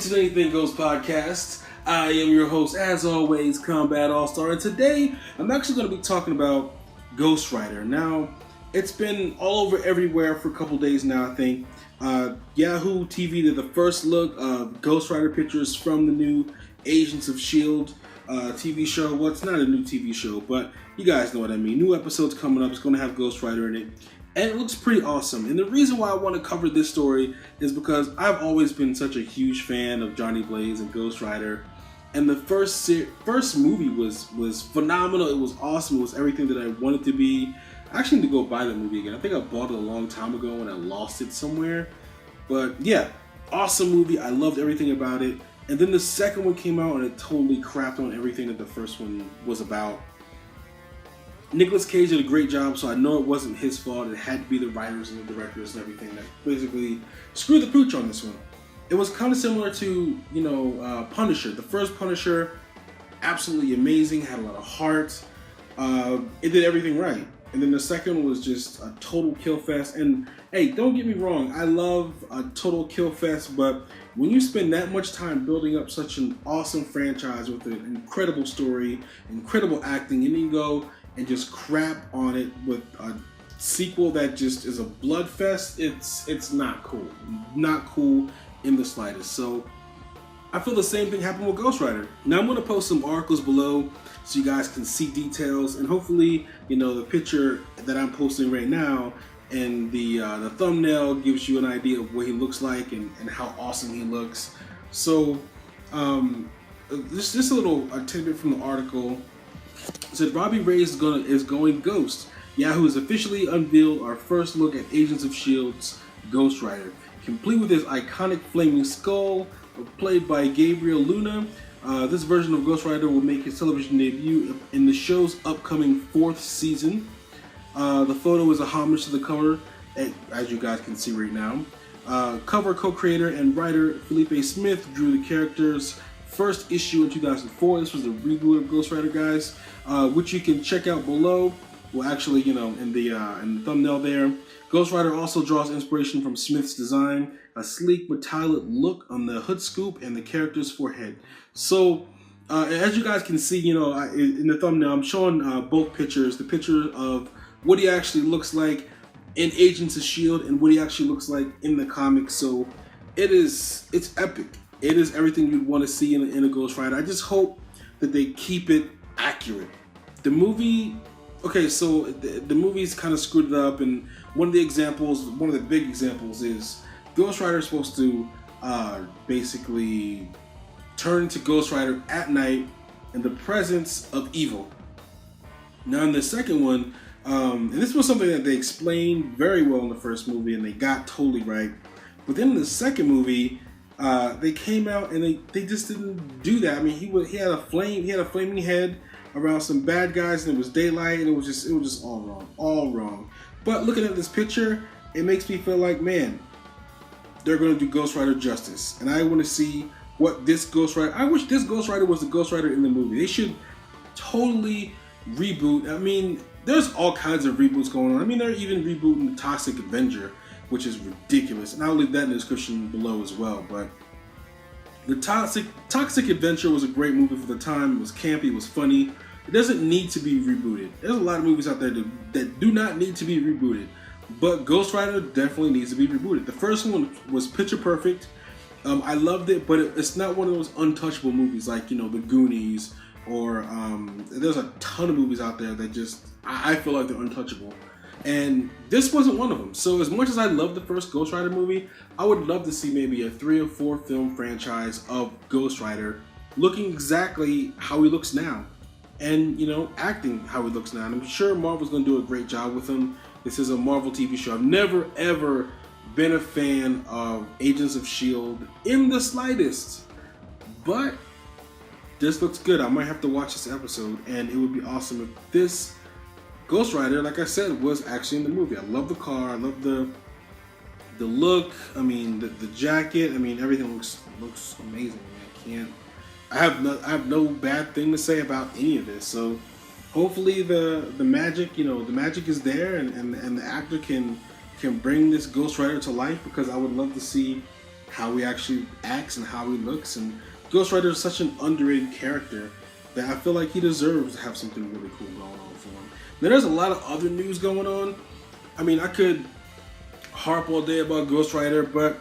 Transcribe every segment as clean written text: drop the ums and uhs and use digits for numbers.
to the Anything Goes podcast. I am your host, as always, Kombat AllStar, and today I'm actually going to be talking about Ghost Rider. Now, it's been all over everywhere for a couple days now, I think. Yahoo TV did the first look of Ghost Rider pictures from the new Agents of S.H.I.E.L.D. TV show. Well, it's not a new TV show, but you guys know what I mean. New episodes coming up. It's going to have Ghost Rider in it. And it looks pretty awesome. And the reason why I want to cover this story is because I've always been such a huge fan of Johnny Blaze and Ghost Rider. And the first movie was phenomenal. It was awesome. It was everything that I wanted to be. I actually need to go buy the movie again. I think I bought it a long time ago and I lost it somewhere. But yeah, awesome movie. I loved everything about it. And then the second one came out and it totally crapped on everything that the first one was about. Nicolas Cage did a great job, so I know it wasn't his fault. It had to be the writers and the directors and everything that basically screwed the pooch on this one. It was kind of similar to, Punisher. The first Punisher, absolutely amazing, had a lot of heart. It did everything right. And then the second one was just a total kill fest. And hey, don't get me wrong, I love a total kill fest, but when you spend that much time building up such an awesome franchise with an incredible story, incredible acting, and then you go and just crap on it with a sequel that just is a blood fest, it's not cool. Not cool in the slightest. So I feel the same thing happened with Ghost Rider. Now I'm going to post some articles below so you guys can see details, and hopefully, the picture that I'm posting right now and the thumbnail gives you an idea of what he looks like and how awesome he looks. So just a little tidbit from the article. It said Robbie Reyes is going Ghost. Yahoo has officially unveiled our first look at Agents of S.H.I.E.L.D's Ghost Rider. Complete with his iconic flaming skull, played by Gabriel Luna. This version of Ghost Rider will make his television debut in the show's upcoming 4th season. The photo is a homage to the cover, as you guys can see right now. Cover co-creator and writer Felipe Smith drew the character's first issue in 2004. This was a reboot of Ghost Rider, guys, which you can check out below. Well, actually, in the thumbnail there. Ghost Rider also draws inspiration from Smith's design, a sleek metallic look on the hood scoop and the character's forehead. So, as you guys can see, in the thumbnail, I'm showing both pictures. The picture of what he actually looks like in Agents of S.H.I.E.L.D. and what he actually looks like in the comics. So, it's epic. It is everything you'd want to see in a Ghost Rider. I just hope that they keep it accurate. The movie, okay, so the movie's kind of screwed it up, and one of the big examples is Ghost Rider is supposed to basically turn to Ghost Rider at night in the presence of evil. Now in the second one, and this was something that they explained very well in the first movie and they got totally right, but then in the second movie, they came out and they just didn't do that. I mean, he had a flaming head around some bad guys, and it was daylight, and it was just all wrong. But looking at this picture, it makes me feel like, man, they're going to do Ghost Rider justice, and I want to see what this Ghost Rider. I wish this Ghost Rider was the Ghost Rider in the movie. They should totally reboot. I mean, there's all kinds of reboots going on. I mean, they're even rebooting Toxic Avenger, which is ridiculous, and I'll leave that in the description below as well. But the Toxic Adventure was a great movie for the time. It was campy, it was funny. It doesn't need to be rebooted. There's a lot of movies out there that do not need to be rebooted, but Ghost Rider definitely needs to be rebooted. The first one was picture perfect. I loved it, but it's not one of those untouchable movies like The Goonies, or there's a ton of movies out there that just I feel like they're untouchable. And this wasn't one of them. So as much as I love the first Ghost Rider movie, I would love to see maybe a 3 or 4 film franchise of Ghost Rider looking exactly how he looks now. And, acting how he looks now. And I'm sure Marvel's going to do a great job with him. This is a Marvel TV show. I've never, ever been a fan of Agents of S.H.I.E.L.D. in the slightest. But this looks good. I might have to watch this episode. And it would be awesome if this Ghost Rider, like I said, was actually in the movie. I love the car. I love the look. I mean, the jacket. I mean, everything looks amazing. I have no bad thing to say about any of this. So hopefully the magic, the magic is there, and the actor can bring this Ghost Rider to life, because I would love to see how he actually acts and how he looks. And Ghost Rider is such an underrated character that I feel like he deserves to have something really cool going on for him. Now, there's a lot of other news going on. I mean, I could harp all day about Ghost Rider, but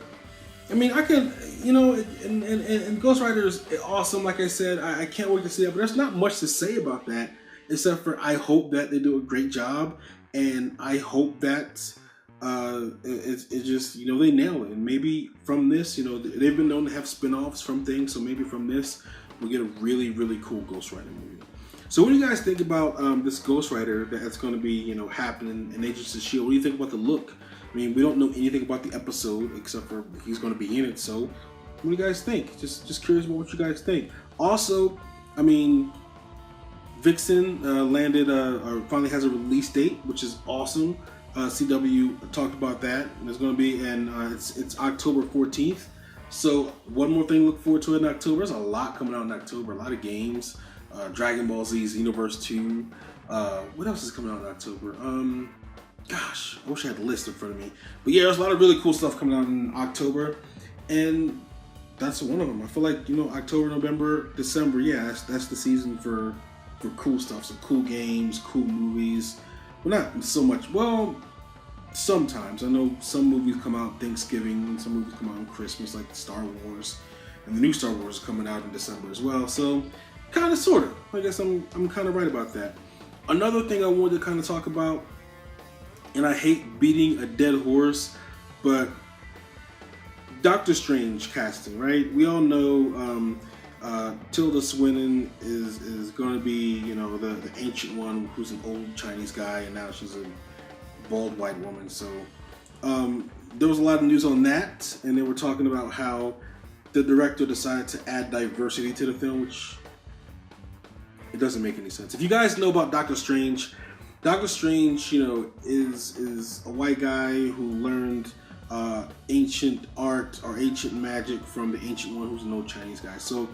I mean, I could, you know, and Ghost Rider is awesome. Like I said, I can't wait to see it, but there's not much to say about that, except for I hope that they do a great job, and I hope that it just, you know, they nail it. And maybe from this, you know, they've been known to have spin-offs from things, so maybe from this, we'll get a really, really cool Ghost Rider movie. So what do you guys think about this Ghost Rider that's going to be, you know, happening in Agents of S.H.I.E.L.D? What do you think about the look? I mean, we don't know anything about the episode except for he's going to be in it. So, what do you guys think? Just curious about what you guys think. Also, I mean, Vixen landed or finally has a release date, which is awesome. CW talked about that, and it's going to be it's October 14th. So, one more thing to look forward to in October. There's a lot coming out in October. A lot of games. Dragon Ball Z Xenoverse 2. What else is coming out in October? Gosh, I wish I had the list in front of me. But yeah, there's a lot of really cool stuff coming out in October. And that's one of them. I feel like, you know, October, November, December, yeah, that's the season for cool stuff. So cool games, cool movies. Well, not so much. Well, sometimes. I know some movies come out Thanksgiving and some movies come out on Christmas, like Star Wars. And the new Star Wars is coming out in December as well. So, kind of, sort of. I guess I'm kind of right about that. Another thing I wanted to kind of talk about, and I hate beating a dead horse, but Doctor Strange casting, right? We all know Tilda Swinton is going to be, you know, the ancient one who's an old Chinese guy, and now she's a bald white woman. So there was a lot of news on that, and they were talking about how the director decided to add diversity to the film, which it doesn't make any sense. If you guys know about Doctor Strange, you know, is a white guy who learned ancient art or ancient magic from the ancient one who's an old Chinese guy. So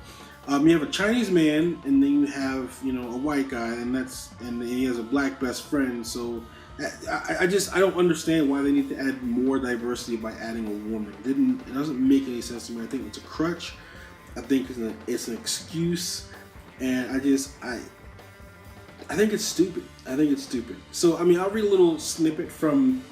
you have a Chinese man, and then you have, you know, a white guy, and he has a black best friend. So I don't understand why they need to add more diversity by adding a woman. It doesn't make any sense to me. I think it's a crutch. I think it's an excuse, and I think it's stupid. So, I mean, I'll read a little snippet from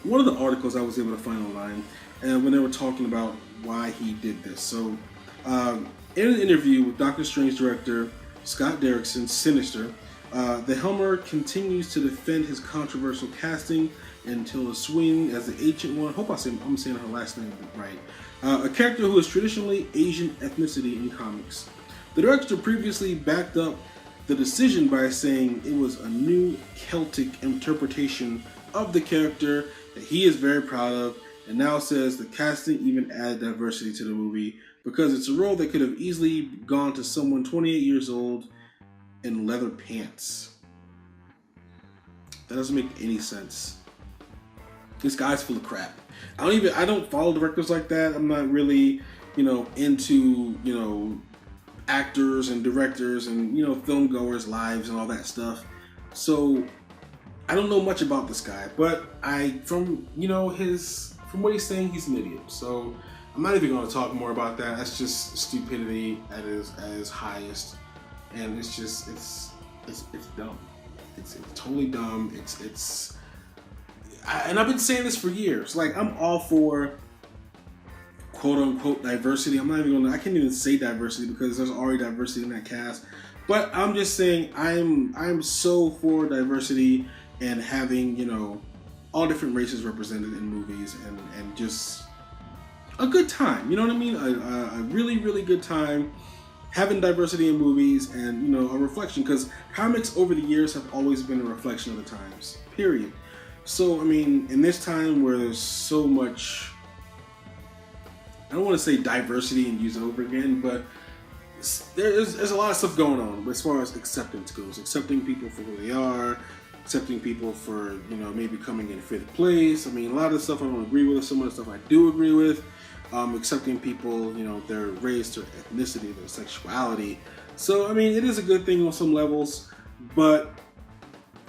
one of the articles I was able to find online, and when they were talking about why he did this. So, in an interview with Doctor Strange director Scott Derrickson, Sinister, the Helmer continues to defend his controversial casting and Tilda Swinton as the Ancient One. I hope I'm saying her last name right. A character who is traditionally Asian ethnicity in comics. The director previously backed up the decision by saying it was a new Celtic interpretation of the character that he is very proud of, and now says the casting even added diversity to the movie because it's a role that could have easily gone to someone 28 years old in leather pants. That doesn't make any sense. This guy's full of crap. I don't follow directors like that. I'm not really, you know, into, you know, actors and directors and, you know, film goers' lives and all that stuff. So I don't know much about this guy, but from what he's saying, he's an idiot. So I'm not even going to talk more about that. That's just stupidity at its highest, and it's dumb. It's totally dumb. And I've been saying this for years. Like, I'm all for quote unquote diversity. I can't even say diversity because there's already diversity in that cast. But I'm just saying I'm so for diversity and having, you know, all different races represented in movies and just a good time. You know what I mean? A really, really good time having diversity in movies and, you know, a reflection, because comics over the years have always been a reflection of the times, period. So, I mean, in this time where there's so much, I don't want to say diversity and use it over again, but there's a lot of stuff going on as far as acceptance goes. Accepting people for who they are, accepting people for, you know, maybe coming in fifth place. I mean, a lot of the stuff I don't agree with. Some of the stuff I do agree with. Accepting people, you know, their race, their ethnicity, their sexuality. So, I mean, it is a good thing on some levels, but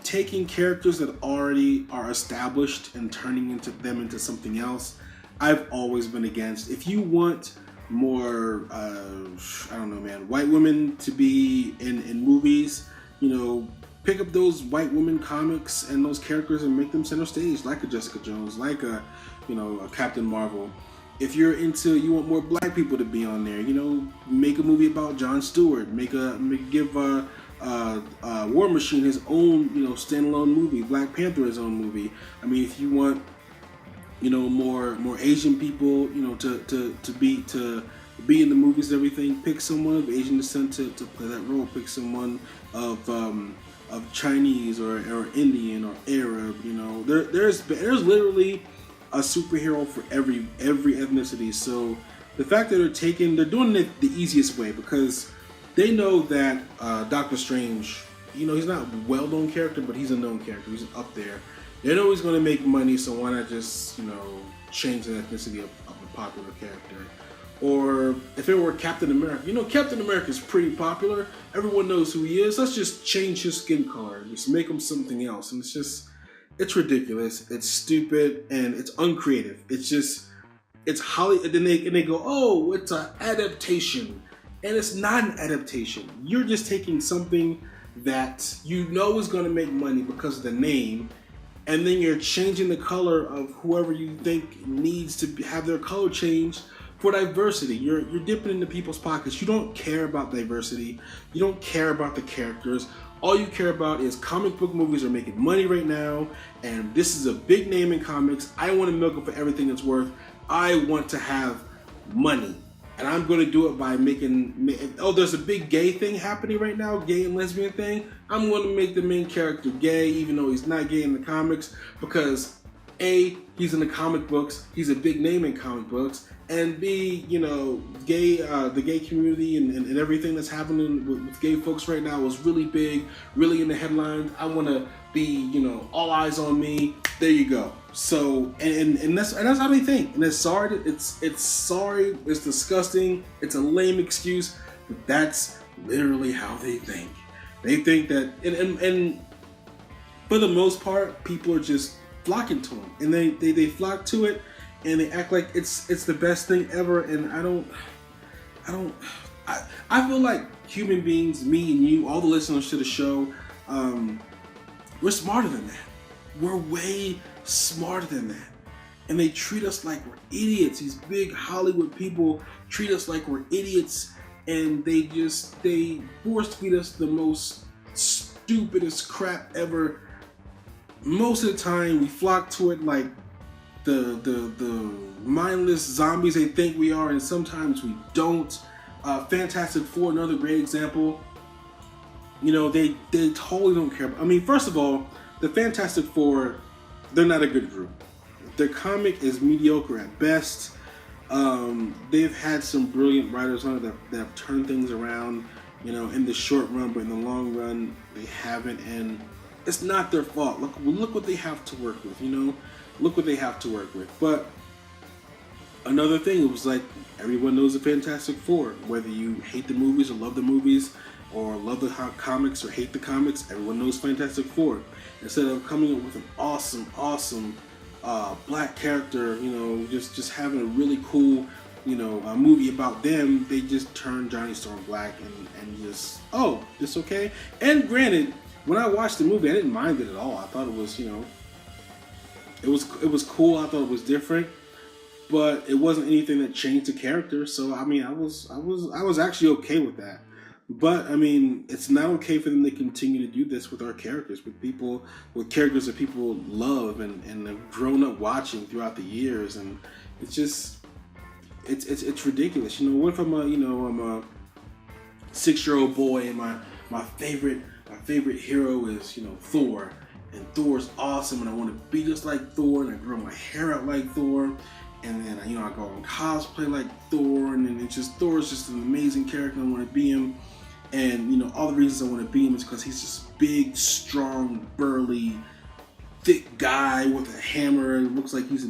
taking characters that already are established and turning them into something else, I've always been against. If you want more, I don't know, man, white women to be in movies, pick up those white women comics and those characters and make them center stage, like a Jessica Jones, like a Captain Marvel. If you're you want more black people to be on there, make a movie about Jon Stewart, give War Machine his own, standalone movie, Black Panther his own movie. I mean, if you want, more Asian people, to be in the movies and everything, pick someone of Asian descent to play that role. Pick someone of Chinese or Indian or Arab. There's literally a superhero for every ethnicity. So the fact that they're doing it the easiest way, because they know that Doctor Strange, he's not a well-known character, but he's a known character. He's up there. They know he's going to make money, so why not just, change the ethnicity of a popular character? Or if it were Captain America, Captain America is pretty popular. Everyone knows who he is. Let's just change his skin color. Just make him something else. And it's ridiculous. It's stupid, and it's uncreative. It's Hollywood. And they go, oh, it's an adaptation. And it's not an adaptation. You're just taking something that is going to make money because of the name, and then you're changing the color of whoever you think needs to have their color changed for diversity. You're dipping into people's pockets. You don't care about diversity. You don't care about the characters. All you care about is comic book movies are making money right now, and this is a big name in comics. I want to milk it for everything it's worth. I want to have money. And I'm going to do it by there's a big gay thing happening right now, gay and lesbian thing. I'm going to make the main character gay, even though he's not gay in the comics, because A, he's in the comic books, he's a big name in comic books, and B, gay, the gay community and everything that's happening with gay folks right now is really big, really in the headlines. I want to be, all eyes on me. There you go. So, and that's how they think. And it's sorry, it's disgusting. It's a lame excuse, but that's literally how they think. They think that, and for the most part, people are just flocking to them, and they flock to it, and they act like it's the best thing ever. And I feel like human beings, me and you, all the listeners to the show, we're smarter than that. We're way smarter than that. And they treat us like we're idiots. These big Hollywood people treat us like we're idiots, and they force feed us the most stupidest crap ever. Most of the time we flock to it like the mindless zombies they think we are, and sometimes we don't. Fantastic Four, another great example. They totally don't care. I mean, first of all, the Fantastic Four, they're not a good group. Their comic is mediocre at best. They've had some brilliant writers on it that have turned things around, in the short run, but in the long run, they haven't. And it's not their fault. Look what they have to work with, Look what they have to work with. But another thing, it was like everyone knows the Fantastic Four. Whether you hate the movies or love the movies, or love the comics or hate the comics, everyone knows Fantastic Four. Instead of coming up with an awesome black character, just having a really cool, a movie about them, they just turned Johnny Storm black and just, oh, this okay? And granted, when I watched the movie, I didn't mind it at all. I thought it was, it was cool. I thought it was different, but it wasn't anything that changed the character. So I mean, I was actually okay with that. But I mean, it's not okay for them to continue to do this with our characters, with characters that people love and have grown up watching throughout the years, and it's just, it's ridiculous. What if I'm a 6-year-old boy and my favorite hero is Thor, and Thor's awesome, and I want to be just like Thor, and I grow my hair out like Thor. And then I go and cosplay like Thor, and then Thor's just an amazing character. I want to be him, and all the reasons I want to be him is because he's this big, strong, burly, thick guy with a hammer. It looks like he's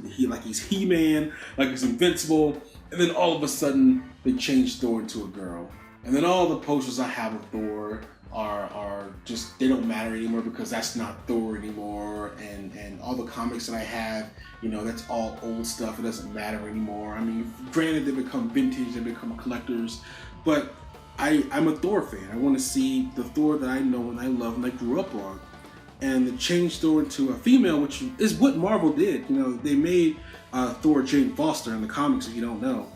He-Man, like he's invincible. And then all of a sudden they change Thor into a girl, and then all the posters I have of Thor are just they don't matter anymore because that's not Thor anymore, and all the comics that I have, that's all old stuff. It doesn't matter anymore. I mean, granted, they become vintage, they become collectors, but I'm a Thor fan. I want to see the Thor that I know and I love and I grew up on. And to change Thor into a female, which is what Marvel did. They made Thor Jane Foster in the comics, if you don't know.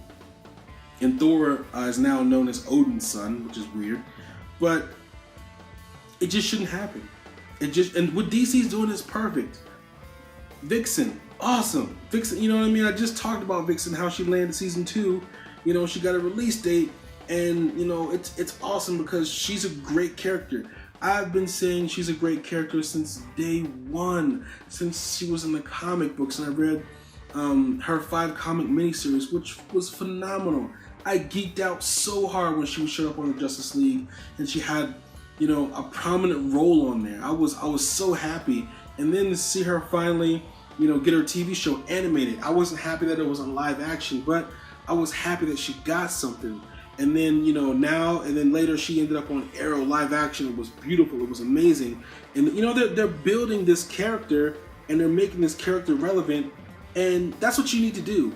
And Thor is now known as Odin's son, which is weird. But it just shouldn't happen. And what DC's doing is perfect. Vixen, awesome. Vixen, you know what I mean? I just talked about Vixen, how she landed season 2. She got a release date, and it's awesome because she's a great character. I've been saying she's a great character since day one, since she was in the comic books, and I read her 5-comic miniseries, which was phenomenal. I geeked out so hard when she showed up on the Justice League, and she had, a prominent role on there. I was so happy, and then to see her finally, get her TV show animated. I wasn't happy that it was on live action, but I was happy that she got something. And then, now, and then later she ended up on Arrow live action. It was beautiful. It was amazing. And, they're building this character and they're making this character relevant. And that's what you need to do.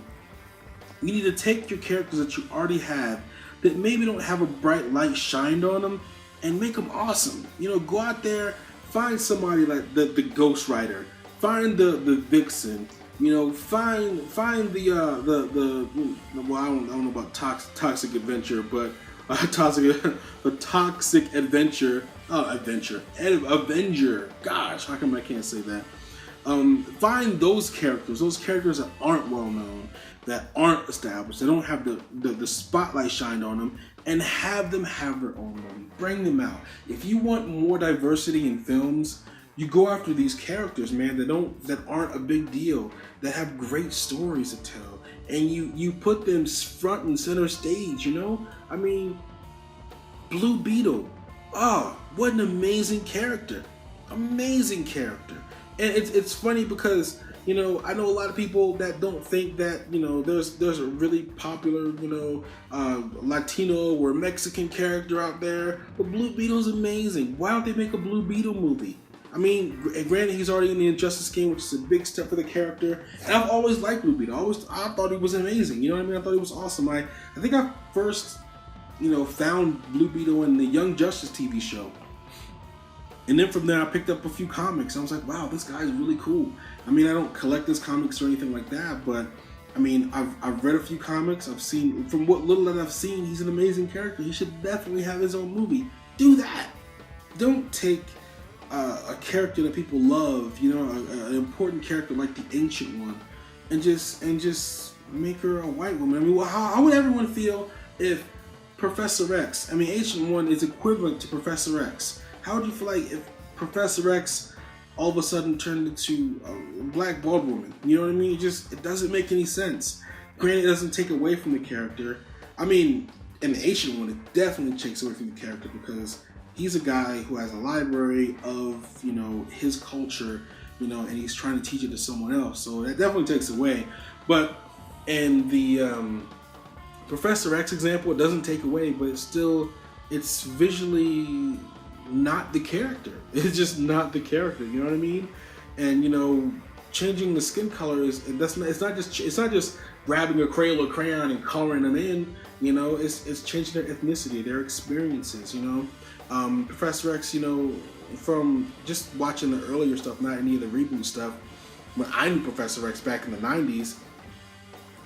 You need to take your characters that you already have that maybe don't have a bright light shined on them and make them awesome. Go out there, find somebody like the Ghost Rider, find the Vixen. Find the well, I don't know about toxic adventure, but toxic adventure, Avenger. Gosh, how come I can't say that? Find those characters that aren't well known, that aren't established, that don't have the spotlight shined on them, and have them have their own movie. Bring them out. If you want more diversity in films, you go after these characters, man, that aren't a big deal, that have great stories to tell, and you put them front and center stage. I mean, Blue Beetle. What an amazing character! Amazing character. And it's funny because I know a lot of people that don't think that there's a really popular Latino or Mexican character out there, but Blue Beetle's amazing. Why don't they make a Blue Beetle movie? I mean, granted, he's already in the Injustice game, which is a big step for the character. And I've always liked Blue Beetle. I thought he was amazing. You know what I mean? I thought he was awesome. I think I first, found Blue Beetle in the Young Justice TV show. And then from there, I picked up a few comics. I was like, wow, this guy is really cool. I mean, I don't collect his comics or anything like that, but I mean, I've read a few comics. I've seen, from what little that I've seen, he's an amazing character. He should definitely have his own movie. Do that. Don't take a character that people love, an important character like the Ancient One, and just make her a white woman. I mean, how would everyone feel if Professor X, Ancient One is equivalent to Professor X? How would you feel like if Professor X all of a sudden turned into a black bald woman? You know what I mean? It doesn't make any sense. Granted, it doesn't take away from the character. I mean, in the Ancient One, it definitely takes away from the character because he's a guy who has a library of, his culture, and he's trying to teach it to someone else. So that definitely takes away. But in the Professor X example, it doesn't take away, but it's visually not the character. It's just not the character. You know what I mean? And changing the skin color it's not just grabbing a crayon and coloring them in. It's changing their ethnicity, their experiences. Professor X, from just watching the earlier stuff, not any of the reboot stuff, when I knew Professor X back in the 90s,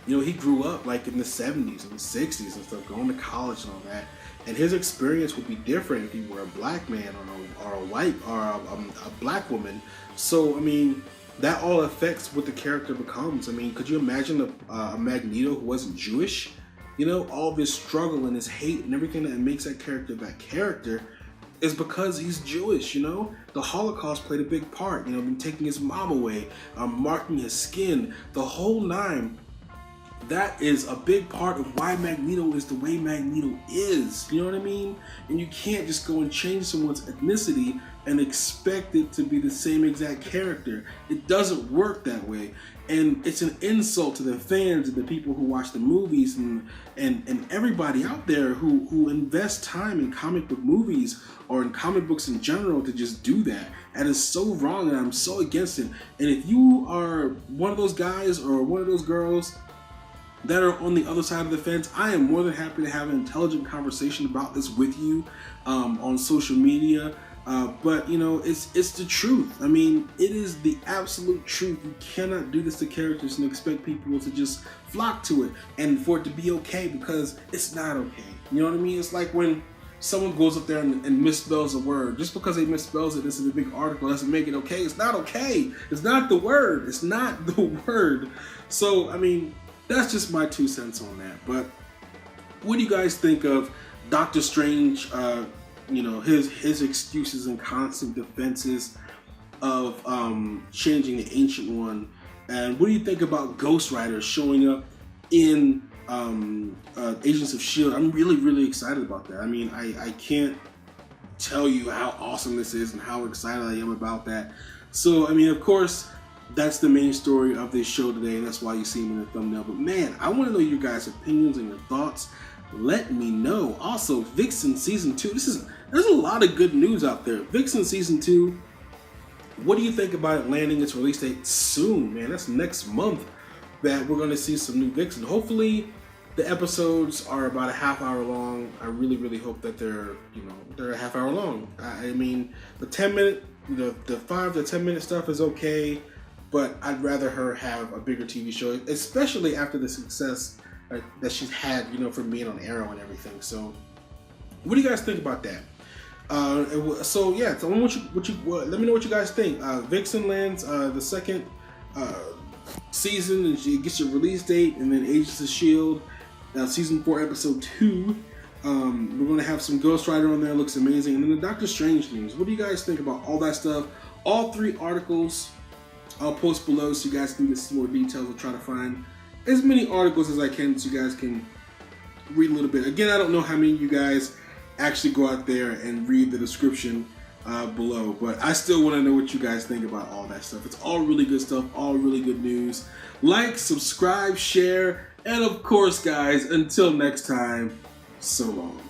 he grew up like in the 70s and the 60s and stuff, going to college and all that. And his experience would be different if he were a black man or a white or a black woman. So, I mean, that all affects what the character becomes. I mean, could you imagine a Magneto who wasn't Jewish? All of his struggle and his hate and everything that makes that character is because he's Jewish. The Holocaust played a big part. Taking his mom away, marking his skin, the whole nine. that is a big part of why Magneto is the way Magneto is. You know what I mean? And you can't just go and change someone's ethnicity and expect it to be the same exact character. It doesn't work that way. And it's an insult to the fans and the people who watch the movies and everybody out there who invest time in comic book movies or in comic books in general to just do that. That is so wrong, and I'm so against it. And if you are one of those guys or one of those girls that are on the other side of the fence, I am more than happy to have an intelligent conversation about this with you on social media. But you know, it's the truth. I mean, it is the absolute truth. You cannot do this to characters and expect people to just flock to it and for it to be okay, because it's not okay. You know what I mean? It's like when someone goes up there and misspells a word. Just because they misspells it, this is a big article, doesn't make it okay. It's not okay. It's not the word. It's not the word. So, I mean, that's just my 2 cents on that. But what do you guys think of Doctor Strange, you know, his excuses and constant defenses of changing the Ancient One? And what do you think about Ghost Rider showing up in Agents of S.H.I.E.L.D? I'm really excited about that. I mean, I can't tell you how awesome this is and how excited I am about that. So, I mean, of course, that's the main story of this show today, and that's why you see him in the thumbnail. But man, I want to know your guys' opinions and your thoughts. Let me know. Also, Vixen Season 2. There's a lot of good news out there. Vixen Season 2, what do you think about it landing its release date soon, man? That's next month that we're going to see some new Vixen. Hopefully, the episodes are about a half hour long. I really hope that they're a half hour long. I mean, the 10-minute, the 5 to 10 minute stuff is okay, but I'd rather her have a bigger TV show, especially after the success that she's had, you know, from being on Arrow and everything. So, what do you guys think about that? So yeah, let me know what you guys think. Vixen lands the second season, and she gets your release date, and then Agents of S.H.I.E.L.D. Season 4, Episode 2. We're gonna have some Ghost Rider on there. Looks amazing. And then the Doctor Strange news. What do you guys think about all that stuff? All 3 articles I'll post below so you guys can get some more details. I'll try to find as many articles as I can so you guys can read a little bit. Again, I don't know how many of you guys actually go out there and read the description below, but I still want to know what you guys think about all that stuff. It's all really good stuff, all really good news. Like, subscribe, share, and of course, guys, until next time, so long.